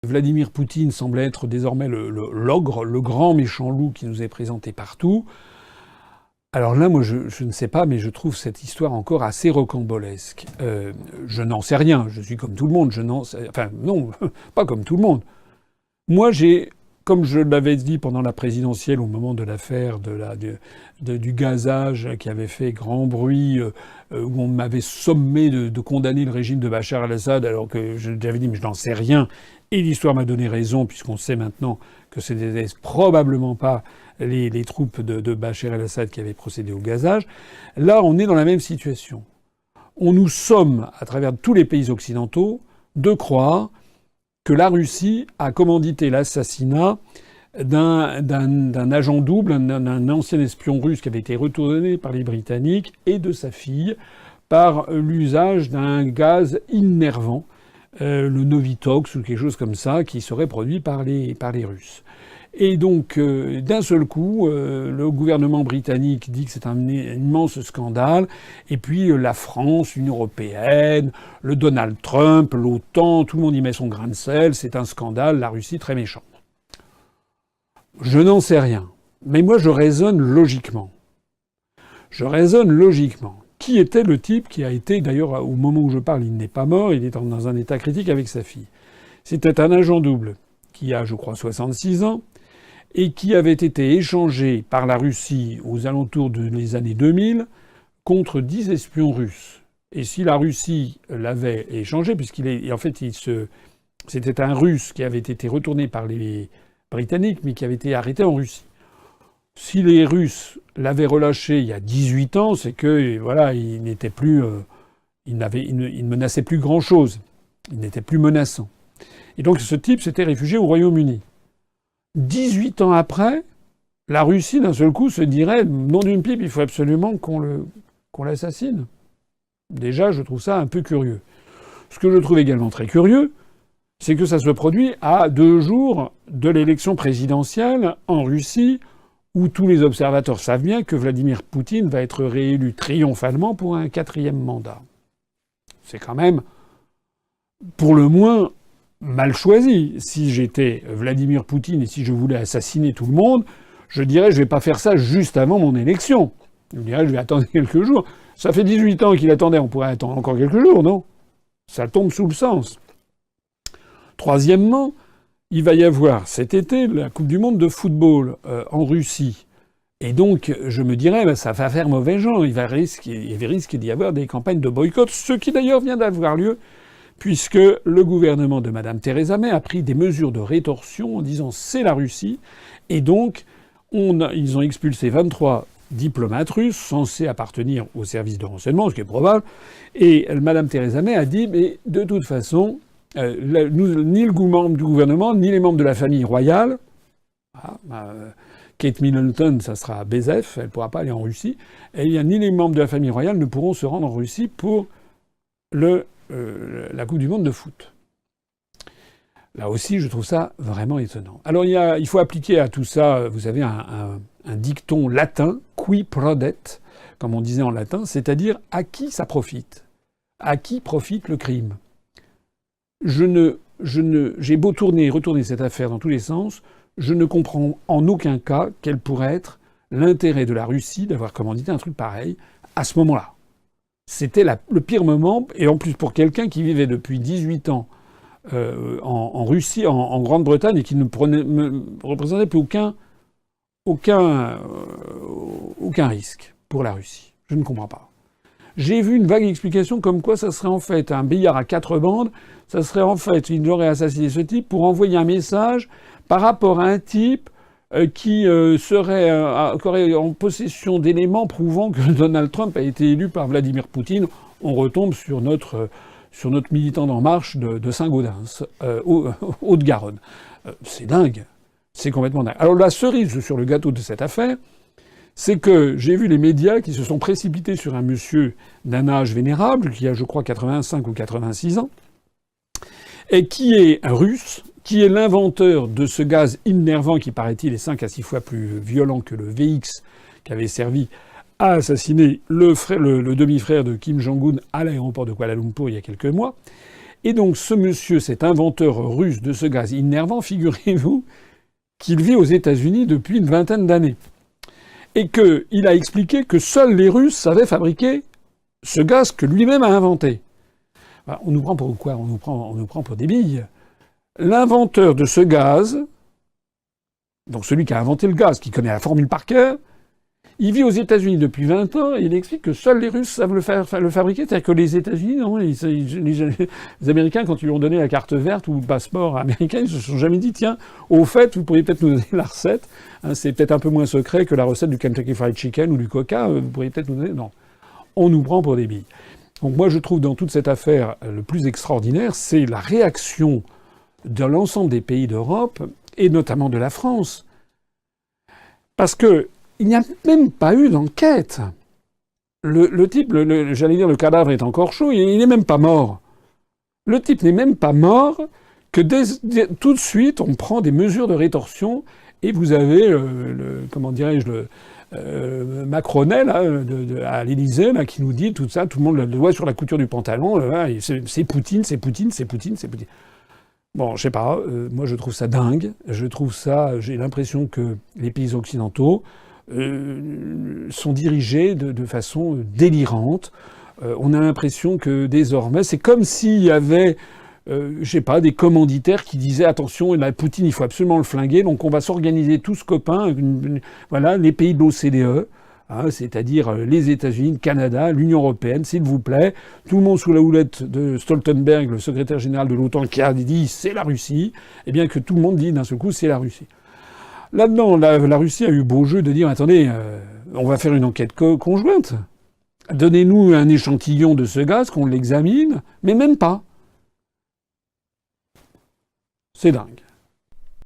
Vladimir Poutine semble être désormais l'ogre, le grand méchant loup qui nous est présenté partout. Alors là, moi, je ne sais pas, mais je trouve cette histoire encore assez rocambolesque. Je n'en sais rien. Je suis comme tout le monde. Je n'en sais... Enfin, non, pas comme tout le monde. Moi, comme je l'avais dit pendant la présidentielle au moment de l'affaire du gazage qui avait fait grand bruit, où on m'avait sommé de condamner le régime de Bachar el-Assad, alors que j'avais dit mais je n'en sais rien. Et l'histoire m'a donné raison, puisqu'on sait maintenant que ce n'était probablement pas les troupes de Bachar el-Assad qui avaient procédé au gazage. Là, on est dans la même situation. On nous somme, à travers tous les pays occidentaux, de croire que la Russie a commandité l'assassinat d'un agent double, d'un ancien espion russe qui avait été retourné par les Britanniques, et de sa fille, par l'usage d'un gaz innervant, le Novitox ou quelque chose comme ça, qui serait produit par les Russes. Et donc, d'un seul coup, le gouvernement britannique dit que c'est un immense scandale. Et puis, la France, l'Union européenne, le Donald Trump, l'OTAN, tout le monde y met son grain de sel. C'est un scandale, la Russie très méchante. Je n'en sais rien. Mais moi, je raisonne logiquement. Qui était le type qui a été, d'ailleurs, au moment où je parle, il n'est pas mort, il est dans un état critique avec sa fille. C'était un agent double qui a, je crois, 66 ans, et qui avait été échangé par la Russie aux alentours des années 2000 contre 10 espions russes. Et si la Russie l'avait échangé, c'était un Russe qui avait été retourné par les Britanniques, mais qui avait été arrêté en Russie. Si les Russes l'avaient relâché il y a 18 ans, c'est que, voilà, il n'était plus, il ne menaçait plus grand chose. Il n'était plus menaçant. Et donc, ce type s'était réfugié au Royaume-Uni. 18 ans après, la Russie, d'un seul coup, se dirait, nom d'une pipe, il faut absolument qu'on l'assassine. Déjà, je trouve ça un peu curieux. Ce que je trouve également très curieux, c'est que ça se produit à 2 jours de l'élection présidentielle en Russie, où tous les observateurs savent bien que Vladimir Poutine va être réélu triomphalement pour un 4e mandat. C'est quand même, pour le moins, mal choisi. Si j'étais Vladimir Poutine et si je voulais assassiner tout le monde, je dirais je vais pas faire ça juste avant mon élection. Je dirais je vais attendre quelques jours. Ça fait 18 ans qu'il attendait, on pourrait attendre encore quelques jours, non? Ça tombe sous le sens. Troisièmement, il va y avoir cet été la Coupe du monde de football en Russie. Et donc, je me dirais, ça va faire mauvais genre. Il risque d'y avoir des campagnes de boycott, ce qui d'ailleurs vient d'avoir lieu, puisque le gouvernement de Mme Theresa May a pris des mesures de rétorsion en disant c'est la Russie. Et donc, ils ont expulsé 23 diplomates russes censés appartenir au service de renseignement, ce qui est probable. Et Mme Theresa May a dit, mais de toute façon, ni le membre du gouvernement, ni les membres de la famille royale, Kate Middleton, ça sera à Bézef, elle ne pourra pas aller en Russie, et ni les membres de la famille royale ne pourront se rendre en Russie pour la Coupe du monde de foot. Là aussi, je trouve ça vraiment étonnant. Alors, il faut appliquer à tout ça, vous savez, un dicton latin, qui prodet, comme on disait en latin, c'est-à-dire à qui ça profite. À qui profite le crime. J'ai beau tourner et retourner cette affaire dans tous les sens, je ne comprends en aucun cas quel pourrait être l'intérêt de la Russie d'avoir commandité un truc pareil à ce moment-là. C'était le pire moment, et en plus pour quelqu'un qui vivait depuis 18 ans en Russie, en Grande-Bretagne, et qui ne représentait plus aucun risque pour la Russie. Je ne comprends pas. J'ai vu une vague explication comme quoi ça serait en fait un billard à 4 bandes, ça serait en fait, il aurait assassiné ce type pour envoyer un message par rapport à un type qui serait en possession d'éléments prouvant que Donald Trump a été élu par Vladimir Poutine. On retombe sur notre militant d'En Marche de Saint-Gaudens, Haute-Garonne. C'est dingue. C'est complètement dingue. Alors la cerise sur le gâteau de cette affaire, c'est que j'ai vu les médias qui se sont précipités sur un monsieur d'un âge vénérable, qui a, je crois, 85 ou 86 ans, et qui est russe, qui est l'inventeur de ce gaz innervant qui, paraît-il, est 5 à 6 fois plus violent que le VX qui avait servi à assassiner le demi-frère de Kim Jong-un à l'aéroport de Kuala Lumpur il y a quelques mois. Et donc ce monsieur, cet inventeur russe de ce gaz innervant, figurez-vous qu'il vit aux États-Unis depuis une vingtaine d'années. Et qu'il a expliqué que seuls les Russes savaient fabriquer ce gaz que lui-même a inventé. Ben, on nous prend pour quoi? On nous prend pour des billes. L'inventeur de ce gaz, donc celui qui a inventé le gaz, qui connaît la formule par cœur, il vit aux États-Unis depuis 20 ans et il explique que seuls les Russes savent le fabriquer. C'est-à-dire que les États-Unis, non, les Américains, quand ils lui ont donné la carte verte ou le passeport américain, ils se sont jamais dit, tiens, au fait, vous pourriez peut-être nous donner la recette. Hein, c'est peut-être un peu moins secret que la recette du Kentucky Fried Chicken ou du Coca. Vous pourriez peut-être nous donner. Non. On nous prend pour des billes. Donc moi, je trouve dans toute cette affaire, le plus extraordinaire, c'est la réaction de l'ensemble des pays d'Europe et notamment de la France. Parce que il n'y a même pas eu d'enquête. Le type, j'allais dire, le cadavre est encore chaud, il n'est même pas mort. Le type n'est même pas mort que tout de suite, on prend des mesures de rétorsion et vous avez, comment dirais-je, Macronet, là, à l'Élysée, là, qui nous dit tout ça, tout le monde le doigt sur la couture du pantalon, là, c'est Poutine, c'est Poutine, c'est Poutine, c'est Poutine. Bon, je sais pas, moi je trouve ça dingue, j'ai l'impression que les pays occidentaux sont dirigés de façon délirante. On a l'impression que désormais, c'est comme s'il y avait, je sais pas, des commanditaires qui disaient attention, là, Poutine, il faut absolument le flinguer, donc on va s'organiser tous copains, voilà, les pays de l'OCDE, hein, c'est-à-dire les États-Unis, le Canada, l'Union européenne, s'il vous plaît, tout le monde sous la houlette de Stoltenberg, le secrétaire général de l'OTAN, qui a dit c'est la Russie, et bien que tout le monde dit d'un seul coup c'est la Russie. Là-dedans, la Russie a eu beau jeu de dire attendez, on va faire une enquête conjointe. Donnez-nous un échantillon de ce gaz, qu'on l'examine, mais même pas. C'est dingue.